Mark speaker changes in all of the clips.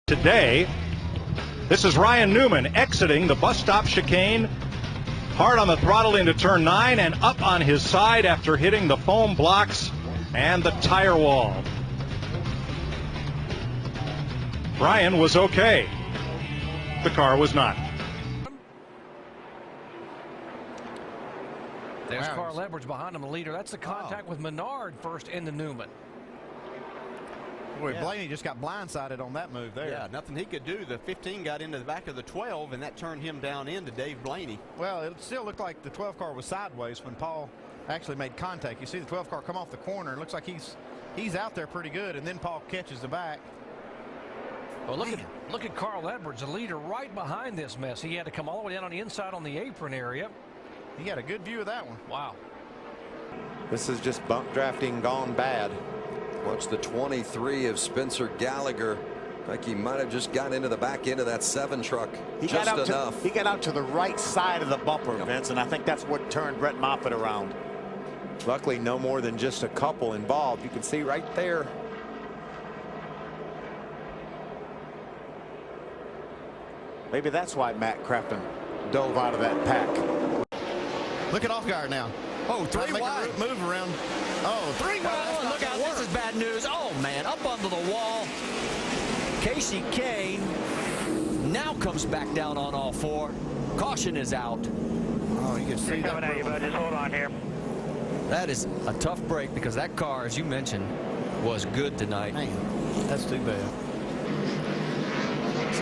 Speaker 1: Today, this is Ryan Newman exiting the bus stop chicane, hard on the throttle into turn 9 and up on his side after hitting the foam blocks and the tire wall. Ryan was okay. The car was not.
Speaker 2: There's Carl Edwards behind him, the leader. That's the contact with Menard first into Newman.
Speaker 3: Boy, Blaney just got blindsided on that move there.
Speaker 4: Yeah, nothing he could do. The 15 got into the back of the 12, and that turned him down into Dave Blaney.
Speaker 3: Well, it still looked like the 12 car was sideways when Paul actually made contact. You see the 12 car come off the corner. It looks like he's out there pretty good, and then Paul catches the back.
Speaker 2: Well, look at Carl Edwards, the leader, right behind this mess. He had to come all the way down on the inside on the apron area.
Speaker 3: He got a good view of that one.
Speaker 2: Wow.
Speaker 5: This is just bump drafting gone bad. Watch the 23 of Spencer Gallagher. Like he might have just got into the back end of that 7 truck.
Speaker 6: He got out to the right side of the bumper, Vince, and I think that's what turned Brett Moffitt around.
Speaker 5: Luckily, no more than just a couple involved. You can see right there.
Speaker 6: Maybe that's why Matt Crafton dove out of that pack.
Speaker 3: Look at Allgaier now.
Speaker 4: Oh, 3 wide.
Speaker 3: Move around. Oh,
Speaker 4: 3 wide.
Speaker 7: Oh, look out, this is bad news. Oh, man, up under the wall. Casey Kane now comes back down on all 4. Caution is out.
Speaker 3: Oh, you can see that.
Speaker 8: Coming at you, bud. Just hold on here.
Speaker 7: That is a tough break because that car, as you mentioned, was good tonight.
Speaker 3: Man, that's too bad.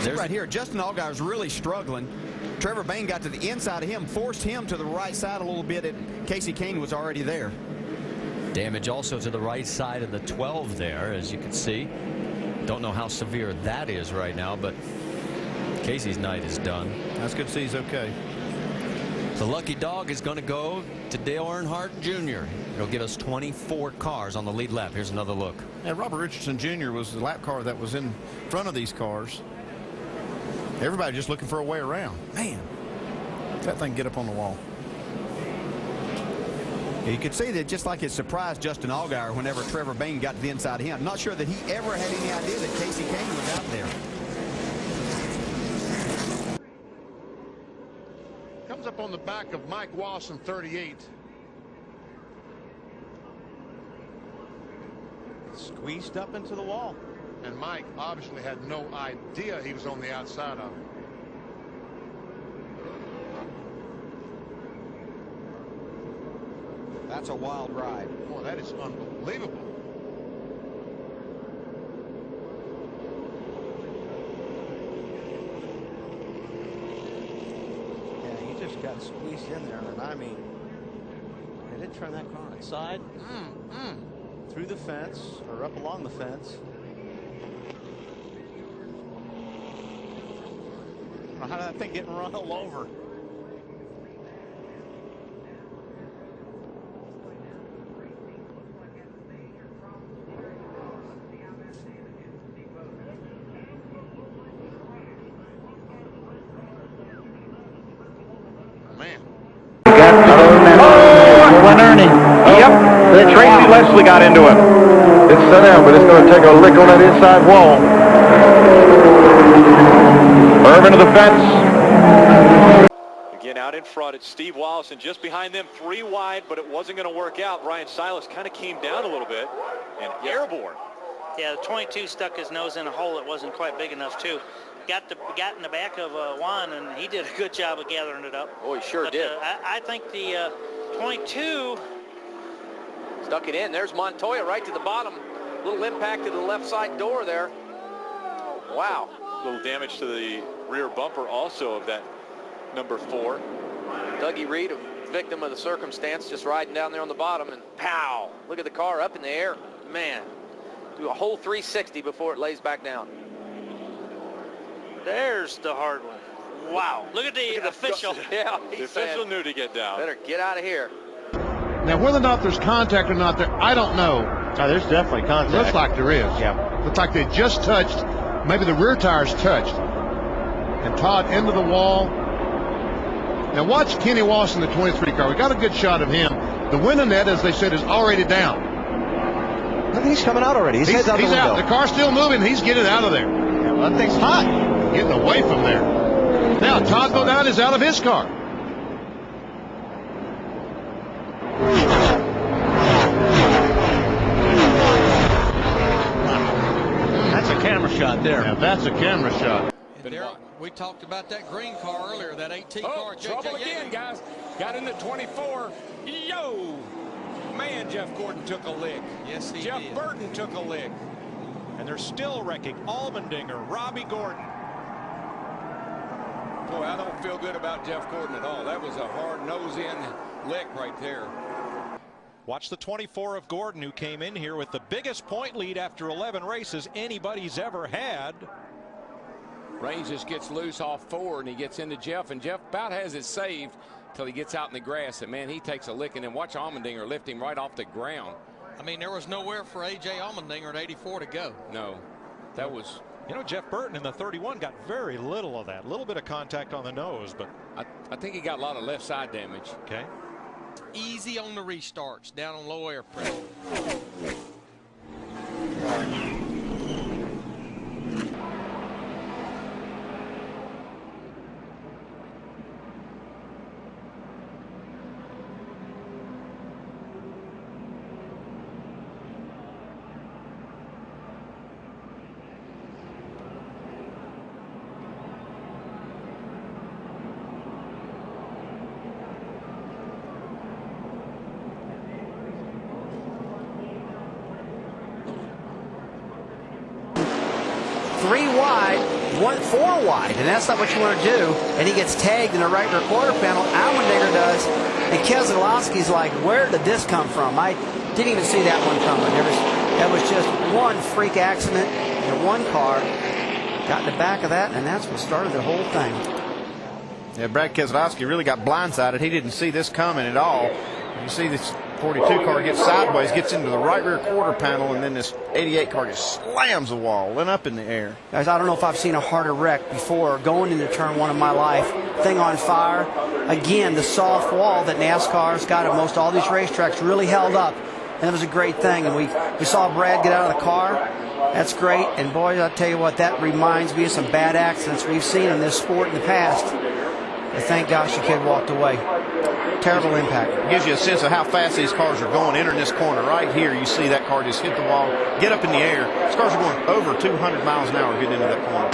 Speaker 4: There's right here, Justin Allgaier's really struggling. Trevor Bayne got to the inside of him, forced him to the right side a little bit, and Casey Kane was already there.
Speaker 7: Damage also to the right side of the 12 there, as you can see. Don't know how severe that is right now, but Casey's night is done.
Speaker 3: That's good to see he's okay.
Speaker 7: The lucky dog is going to go to Dale Earnhardt Jr. He'll give us 24 cars on the lead lap. Here's another look.
Speaker 3: And Robert Richardson Jr. was the lap car that was in front of these cars. Everybody just looking for a way around. Man, that thing get up on the wall.
Speaker 4: You could see that just like it surprised Justin Allgaier whenever Trevor Bayne got to the inside of him. I'm not sure that he ever had any idea that Casey Kane was out there.
Speaker 9: Comes up on the back of Mike Wallace in 38.
Speaker 6: Squeezed up into the wall.
Speaker 9: And Mike obviously had no idea he was on the outside of it.
Speaker 5: That's a wild ride.
Speaker 9: Boy, that is unbelievable.
Speaker 6: Yeah, he just got squeezed in there, and I mean, they did turn that car on its side. Through the fence, or up along the fence. How did that thing get run all over?
Speaker 9: Man.
Speaker 1: When Ernie. Yep. Tracy Leslie got into it. It's set down, but it's going to take a lick on that inside wall. Irvin to the fence.
Speaker 10: Again, out in front, it's Steve Wallace, and just behind them, 3 wide, but it wasn't going to work out. Ryan Silas kind of came down a little bit and airborne.
Speaker 8: Yeah, the 22 stuck his nose in a hole that wasn't quite big enough, too. Got in the back of Juan, and he did a good job of gathering it up.
Speaker 4: Oh, he sure did.
Speaker 8: I think the 22
Speaker 4: Stuck it in. There's Montoya right to the bottom. Little impact to the left side door there. Wow.
Speaker 10: A little damage to the rear bumper also of that number 4.
Speaker 4: Dougie Reed, a victim of the circumstance, just riding down there on the bottom, and pow! Look at the car up in the air. Man, do a whole 360 before it lays back down.
Speaker 8: There's the hard one. Wow. Look at the official.
Speaker 4: Yeah,
Speaker 10: the official knew to get down.
Speaker 4: Better get out of here.
Speaker 9: Now, whether or not there's contact or not, I don't know.
Speaker 6: Oh, there's definitely contact.
Speaker 9: Looks like there is.
Speaker 6: Yeah.
Speaker 9: Looks like they just touched. Maybe the rear tires touched. And Todd into the wall. Now watch Kenny Wallace in the 23 car. We got a good shot of him. The winning net, as they said, is already down.
Speaker 6: Look, he's coming out already. He's out the window.
Speaker 9: The car's still moving. He's getting out of there.
Speaker 6: Yeah,
Speaker 9: Well, that thing's hot. Getting away from there. Now Todd Bodine is out of his car.
Speaker 6: That's a camera shot there.
Speaker 9: Yeah, that's a camera shot.
Speaker 11: There, we talked about that green car earlier, that 18 car.
Speaker 12: Trouble again, guys. Got in the 24. Yo! Man, Jeff Gordon took a lick.
Speaker 11: Yes, he
Speaker 12: Jeff
Speaker 11: did.
Speaker 12: Burton took a lick.
Speaker 1: And they're still wrecking Allmendinger, Robbie Gordon.
Speaker 12: Boy, I don't feel good about Jeff Gordon at all. That was a hard nose-in lick right there.
Speaker 1: Watch the 24 of Gordon, who came in here with the biggest point lead after 11 races anybody's ever had.
Speaker 12: Raines just gets loose off 4, and he gets into Jeff, and Jeff about has it saved till he gets out in the grass, and man, he takes a lick, and then watch Allmendinger lift him right off the ground.
Speaker 11: I mean, there was nowhere for A.J. Allmendinger at 84 to go.
Speaker 12: No, that was...
Speaker 1: You know, Jeff Burton in the 31 got very little of that. A little bit of contact on the nose, but...
Speaker 12: I think he got a lot of left side damage.
Speaker 1: Okay.
Speaker 11: Easy on the restarts, down on low air pressure.
Speaker 13: Four wide, and that's not what you want to do. And he gets tagged in the right rear quarter panel. Allmendinger does, and Keselowski's like, where did this come from? I didn't even see that one coming. That was just one freak accident, and one car got in the back of that, and that's what started the whole thing.
Speaker 3: Yeah, Brad Keselowski really got blindsided. He didn't see this coming at all. You see this 42 car gets sideways, gets into the right rear quarter panel, and then this 88 car just slams the wall, went up in the air.
Speaker 13: Guys, I don't know if I've seen a harder wreck before going into turn 1 of my life. Thing on fire. Again, the soft wall that NASCAR's got at most all these racetracks really held up, and it was a great thing. And we saw Brad get out of the car. That's great. And boy, I'll tell you what, that reminds me of some bad accidents we've seen in this sport in the past. But thank gosh the kid walked away. Terrible impact.
Speaker 3: It gives you a sense of how fast these cars are going. Entering this corner right here, you see that car just hit the wall, get up in the air. These cars are going over 200 miles an hour getting into that corner.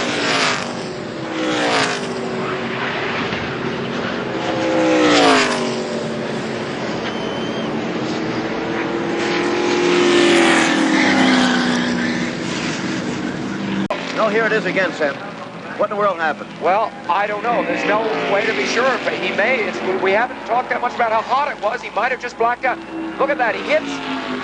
Speaker 6: No, here it is again, Sam. What in the world happened?
Speaker 14: Well, I don't know. There's no way to be sure. But he may. We haven't talked that much about how hot it was. He might have just blacked out. Look at that. He hits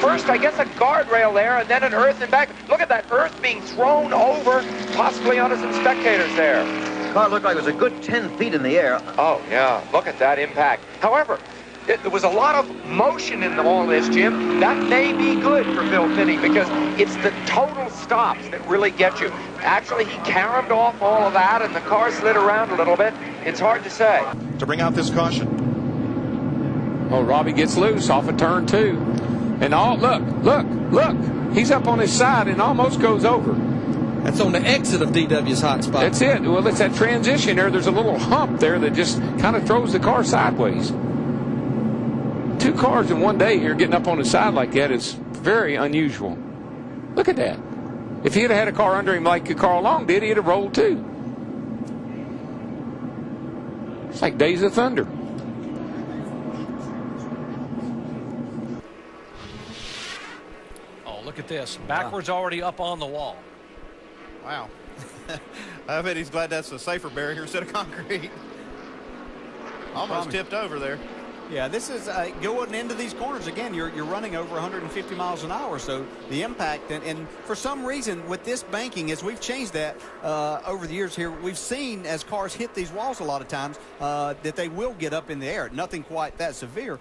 Speaker 14: first, I guess, a guardrail there, and then an earth and back. Look at that earth being thrown over, possibly onto some spectators there.
Speaker 6: The car looked like it was a good 10 feet in the air.
Speaker 14: Oh, yeah. Look at that impact. However, there was a lot of motion in all this, Jim. That may be good for Phil Finney because it's the total stops that really get you. Actually, he caromed off all of that, and the car slid around a little bit. It's hard to say.
Speaker 1: To bring out this caution.
Speaker 12: Oh, Robbie gets loose off of turn 2. And look. He's up on his side and almost goes over.
Speaker 11: That's on the exit of DW's hot spot.
Speaker 12: That's it. Well, it's that transition there. There's a little hump there that just kind of throws the car sideways. 2 cars in one day here getting up on the side like that is very unusual. Look at that. If he had had a car under him like Carl Long did, he'd have rolled too. It's like Days of Thunder.
Speaker 2: Oh, look at this. Backwards already up on the wall.
Speaker 3: Wow. I bet he's glad that's a safer barrier instead of concrete. Almost tipped over there.
Speaker 15: Yeah, this is going into these corners again. You're running over 150 miles an hour, so the impact and for some reason with this banking, as we've changed that over the years here, we've seen as cars hit these walls a lot of times that they will get up in the air. Nothing quite that severe.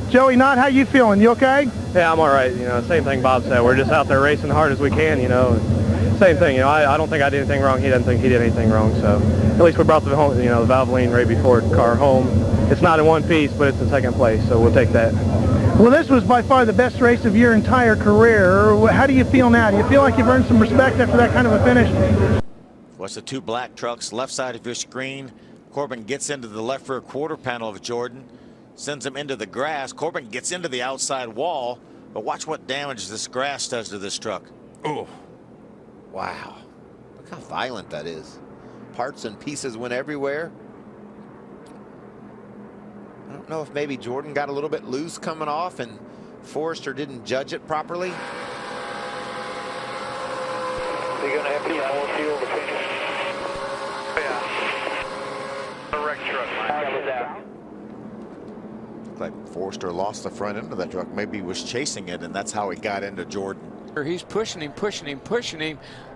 Speaker 16: Joey Knott, how you feeling? You okay?
Speaker 17: Yeah, I'm all right. You know, same thing Bob said. We're just out there racing hard as we can. You know, same thing. You know, I don't think I did anything wrong. He doesn't think he did anything wrong. So at least we brought the home, you know, the Valvoline Ray before car home. It's not in one piece, but it's in second place, so we'll take that.
Speaker 16: Well, this was by far the best race of your entire career. How do you feel now? Do you feel like you've earned some respect after that kind of a finish?
Speaker 18: Watch the two black trucks left side of your screen. Corbin gets into the left rear quarter panel of Jordan, sends him into the grass. Corbin gets into the outside wall, but watch what damage this grass does to this truck.
Speaker 3: Oh, wow. Look how violent that is. Parts and pieces went everywhere. I don't know if maybe Jordan got a little bit loose coming off and Forrester didn't judge it properly.
Speaker 19: You're going to have to use more fuel to finish. Yeah. The wreck truck,
Speaker 3: Looked like Forrester lost the front end of that truck. Maybe he was chasing it, and that's how he got into Jordan.
Speaker 12: He's pushing him,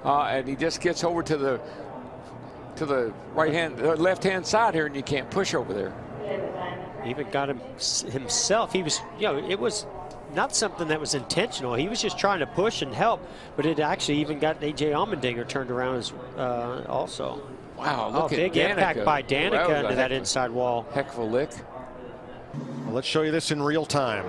Speaker 12: and he just gets over to the left-hand side here, and you can't push over there.
Speaker 20: Even got him himself. He was, it was not something that was intentional. He was just trying to push and help, but it actually even got A.J. Allmendinger turned around as also.
Speaker 12: Wow, look at
Speaker 20: big
Speaker 12: Danica.
Speaker 20: Impact by Danica into that inside wall.
Speaker 12: Heck of a lick.
Speaker 21: Well, let's show you this in real time.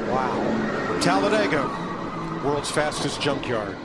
Speaker 21: Wow. Talladega, world's fastest junkyard.